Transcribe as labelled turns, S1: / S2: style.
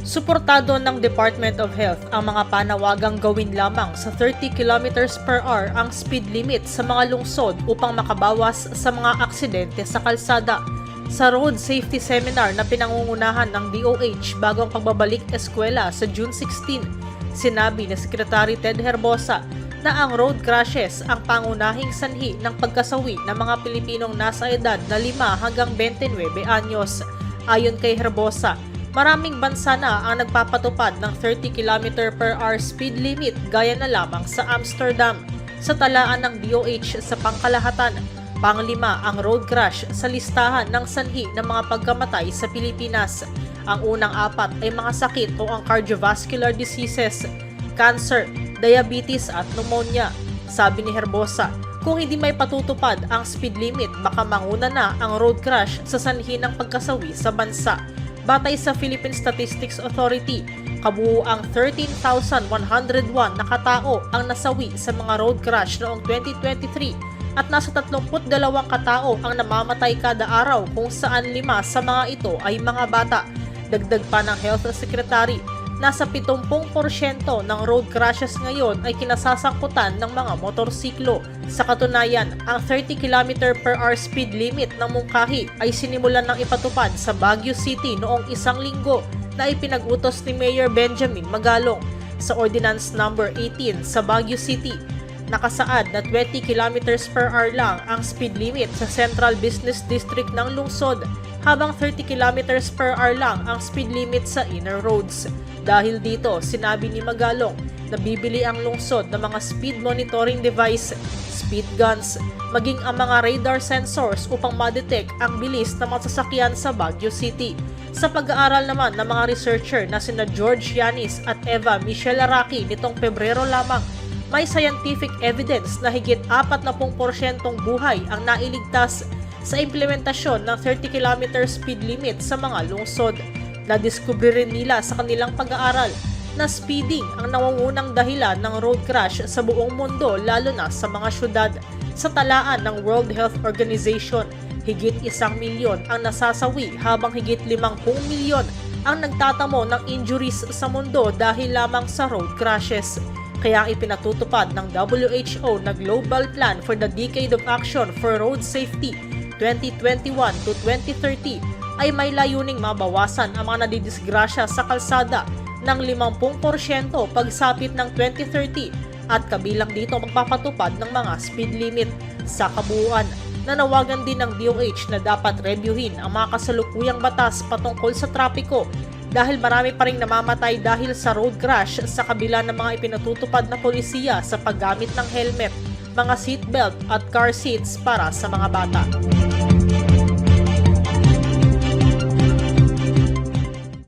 S1: Suportado ng Department of Health ang mga panawagang gawin lamang sa 30 kilometers per hour ang speed limit sa mga lungsod upang makabawas sa mga aksidente sa kalsada. Sa road safety seminar na pinangungunahan ng DOH bago ang pagbabalik eskwela sa June 16, sinabi ni Secretary Ted Herbosa na ang road crashes ang pangunahing sanhi ng pagkasawi ng mga Pilipinong nasa edad na 5 hanggang 29 anyos. Ayon kay Herbosa, maraming bansa na ang nagpapatupad ng 30 km per hour speed limit gaya na lamang sa Amsterdam. Sa talaan ng DOH sa pangkalahatan, panglima ang road crash sa listahan ng sanhi ng mga pagkamatay sa Pilipinas. Ang unang apat ay mga sakit o ang cardiovascular diseases, cancer, diabetes at pneumonia. Sabi ni Herbosa, kung hindi may patutupad ang speed limit, baka manguna na ang road crash sa sanhi ng pagkasawi sa bansa. Batay sa Philippine Statistics Authority, kabuuang 13,101 na katao ang nasawi sa mga road crash noong 2023 at nasa 32 katao ang namamatay kada araw kung saan 5 sa mga ito ay mga bata. Dagdag pa ng Health Secretary, nasa 70% ng road crashes ngayon ay kinasasangkutan ng mga motorsiklo. Sa katunayan, ang 30 km per hour speed limit ng mungkahi ay sinimulan ng ipatupad sa Baguio City noong 1 linggo na ipinag-utos ni Mayor Benjamin Magalong. Sa Ordinance No. 18 sa Baguio City, nakasaad na 20 km per hour lang ang speed limit sa Central Business District ng lungsod, habang 30 km per hour lang ang speed limit sa inner roads. Dahil dito, sinabi ni Magalong na bibili ang lungsod ng mga speed monitoring device, speed guns, maging ang mga radar sensors upang ma-detect ang bilis ng mga sasakyan sa Baguio City. Sa pag-aaral naman ng mga researcher na sina George Yanis at Eva Michelle Araki nitong Pebrero lamang, may scientific evidence na higit 40% buhay ang nailigtas sa implementasyon ng 30 km speed limit sa mga lungsod. Nadiskubre rin nila sa kanilang pag-aaral na speeding ang nangungunang dahilan ng road crash sa buong mundo, lalo na sa mga syudad. Sa talaan ng World Health Organization, higit 1 milyon ang nasasawi habang higit 50 milyon ang nagtatamo ng injuries sa mundo dahil lamang sa road crashes. Kaya ang ipinatutupad ng WHO na Global Plan for the Decade of Action for Road Safety 2021 to 2030 ay may layuning mabawasan ang mga nadidisgrasya sa kalsada ng 50% pagsapit ng 2030 at kabilang dito magpapatupad ng mga speed limit. Sa kabuuan, nanawagan din ng DOH na dapat reviewin ang mga kasalukuyang batas patungkol sa trapiko dahil marami pa ring namamatay dahil sa road crash sa kabila ng mga ipinatutupad na polisiya sa paggamit ng helmet, mga seatbelt at car seats para sa mga bata.